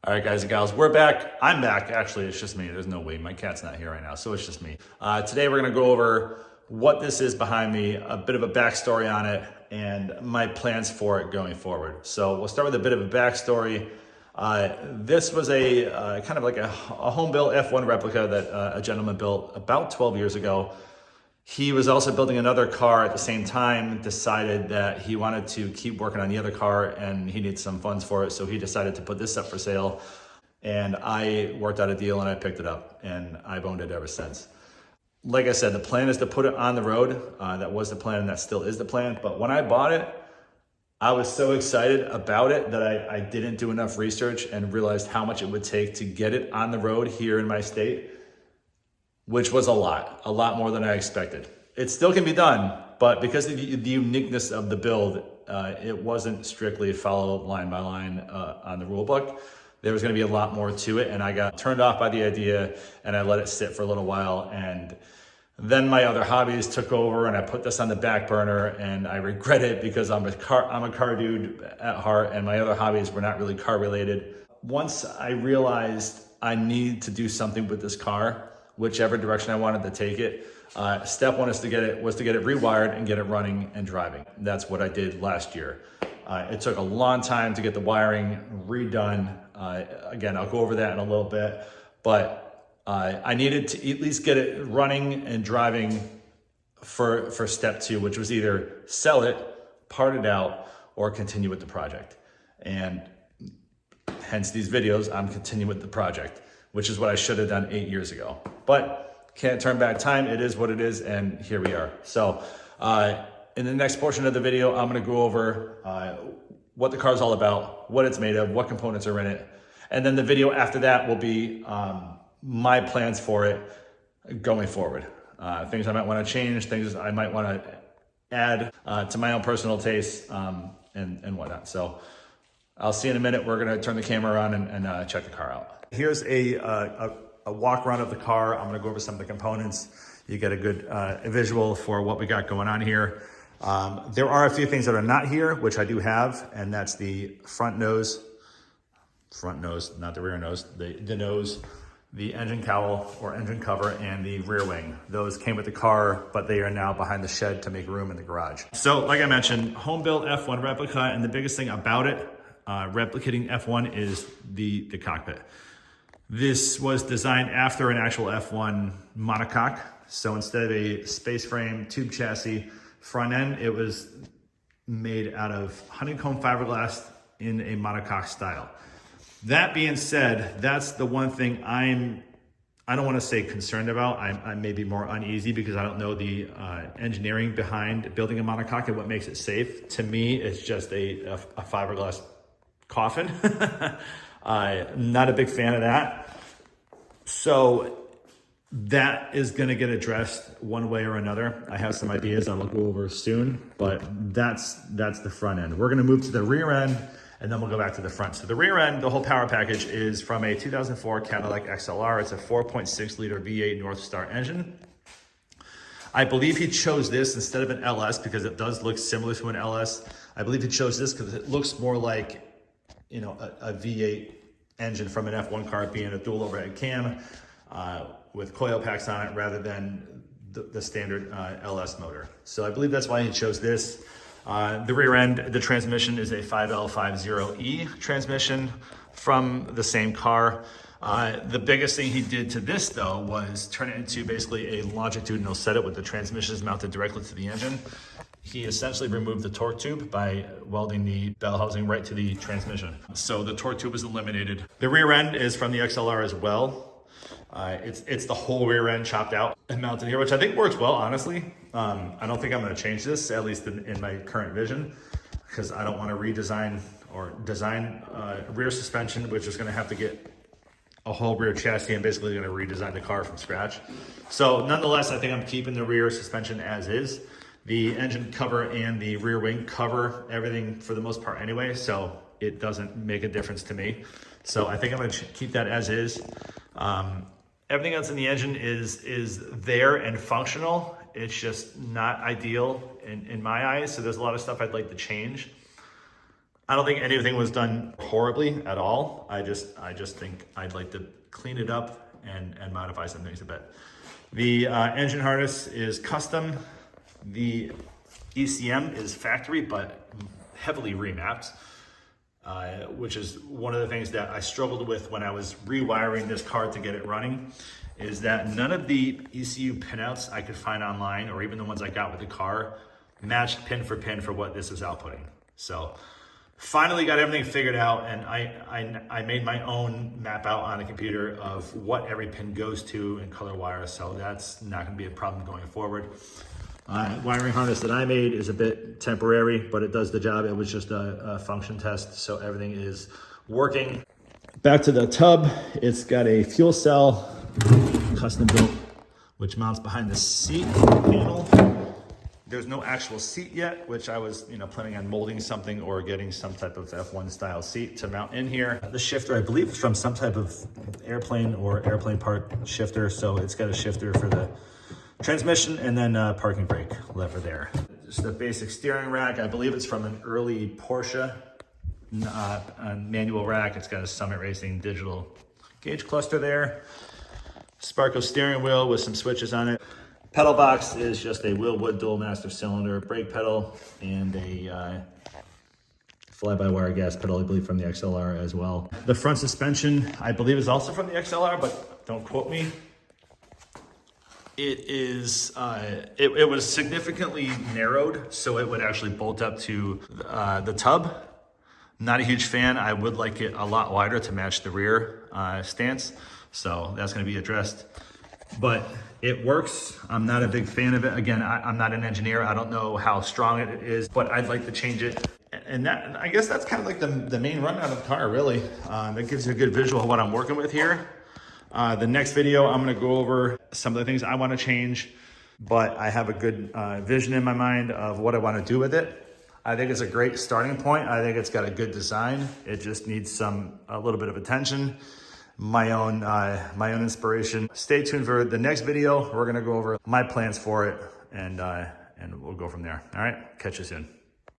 All right, guys and gals, we're back. I'm back. Actually, it's just me. There's no way. My cat's not here right now, so it's just me. Today, we're going to go over what this is behind me, a bit of a backstory on it, and my plans for it going forward. So we'll start with a bit of a backstory. This was a kind of like a home-built F1 replica that a gentleman built about 12 years ago. He was also building another car at the same time, decided that he wanted to keep working on the other car and he needed some funds for it. So he decided to put this up for sale, and I worked out a deal and I picked it up and I've owned it ever since. Like I said, the plan is to put it on the road. That was the plan and that still is the plan. But when I bought it, I was so excited about it that I didn't do enough research and realized how much it would take to get it on the road here in my state, which was a lot more than I expected. It still can be done, but because of the uniqueness of the build, it wasn't strictly follow line by line on the rule book. There was gonna be a lot more to it, and I got turned off by the idea and I let it sit for a little while. And then my other hobbies took over and I put this on the back burner, and I regret it because I'm a car dude at heart, and my other hobbies were not really car related. Once I realized I need to do something with this car, whichever direction I wanted to take it. Step one is to get it rewired and get it running and driving. That's what I did last year. It took a long time to get the wiring redone. Again, I'll go over that in a little bit, but I needed to at least get it running and driving for step two, which was either sell it, part it out, or continue with the project. And hence these videos, I'm continuing with the project, which is what I should have done 8 years ago. But can't turn back time. It is what it is, and here we are. So in the next portion of the video, I'm gonna go over what the car is all about, what it's made of, what components are in it. And then the video after that will be my plans for it going forward. Things I might wanna change, things I might wanna add to my own personal tastes and whatnot. So I'll see you in a minute. We're gonna turn the camera on and check the car out. Here's a walk around of the car. I'm gonna go over some of the components. You get a good visual for what we got going on here. There are a few things that are not here, which I do have, and that's the front nose, not the rear nose, the nose, the engine cowl or engine cover, and the rear wing. Those came with the car, but they are now behind the shed to make room in the garage. So like I mentioned, home-built F1 replica, and the biggest thing about it, replicating F1, is the cockpit. This was designed after an actual F1 monocoque. So instead of a space frame tube chassis front end, it was made out of honeycomb fiberglass in a monocoque style. That being said, that's the one thing I don't want to say concerned about. I may be more uneasy because I don't know the engineering behind building a monocoque and what makes it safe. To me, it's just a fiberglass coffin. Not a big fan of that. So that is gonna get addressed one way or another. I have some ideas I will go over soon, but that's the front end. We're gonna move to the rear end and then we'll go back to the front. So the rear end, the whole power package is from a 2004 Cadillac XLR. It's a 4.6 liter V8 Northstar engine. I believe he chose this instead of an LS because it does look similar to an LS. I believe he chose this because it looks more like, you know, a V8 engine from an F1 car, being a dual overhead cam with coil packs on it rather than the standard LS motor. So I believe that's why he chose this. The rear end, the transmission is a 5L50E transmission from the same car. The biggest thing he did to this though was turn it into basically a longitudinal setup with the transmissions mounted directly to the engine. He essentially removed the torque tube by welding the bell housing right to the transmission. So the torque tube is eliminated. The rear end is from the XLR as well. It's the whole rear end chopped out and mounted here, which I think works well, honestly. I don't think I'm gonna change this, at least in my current vision, because I don't wanna redesign or design rear suspension, which is gonna have to get a whole rear chassis and basically gonna redesign the car from scratch. So nonetheless, I think I'm keeping the rear suspension as is. The engine cover and the rear wing cover everything for the most part anyway, so it doesn't make a difference to me. So I think I'm gonna keep that as is. Everything else in the engine is there and functional. It's just not ideal in my eyes, so there's a lot of stuff I'd like to change. I don't think anything was done horribly at all. I just think I'd like to clean it up and modify some things a bit. The engine harness is custom. The ECM is factory, but heavily remapped, which is one of the things that I struggled with when I was rewiring this car to get it running, is that none of the ECU pinouts I could find online, or even the ones I got with the car, matched pin for what this is outputting. So finally got everything figured out, and I made my own map out on the computer of what every pin goes to in color wire, so that's not gonna be a problem going forward. Wiring harness that I made is a bit temporary, but it does the job. It was just a function test, so everything is working. Back to the tub, it's got a fuel cell, custom built, which mounts behind the seat panel. There's no actual seat yet, which I was, planning on molding something or getting some type of F1 style seat to mount in here. The shifter, I believe, is from some type of airplane or airplane part shifter. So it's got a shifter for the transmission and then a parking brake lever there. Just a basic steering rack. I believe it's from an early Porsche manual rack. It's got a Summit Racing digital gauge cluster there. Sparco steering wheel with some switches on it. Pedal box is just a Wilwood dual master cylinder brake pedal and a fly-by-wire gas pedal, I believe, from the XLR as well. The front suspension, I believe, is also from the XLR, but don't quote me. It is, it was significantly narrowed, so it would actually bolt up to the tub. Not a huge fan. I would like it a lot wider to match the rear stance, so that's going to be addressed. But it works. I'm not a big fan of it. Again, I'm not an engineer. I don't know how strong it is, but I'd like to change it. And that, I guess that's kind of like the main rundown of the car, really. That gives you a good visual of what I'm working with here. The next video, I'm gonna go over some of the things I wanna change, but I have a good vision in my mind of what I wanna do with it. I think it's a great starting point. I think it's got a good design. It just needs a little bit of attention. My own inspiration. Stay tuned for the next video. We're gonna go over my plans for it, and we'll go from there. All right, catch you soon.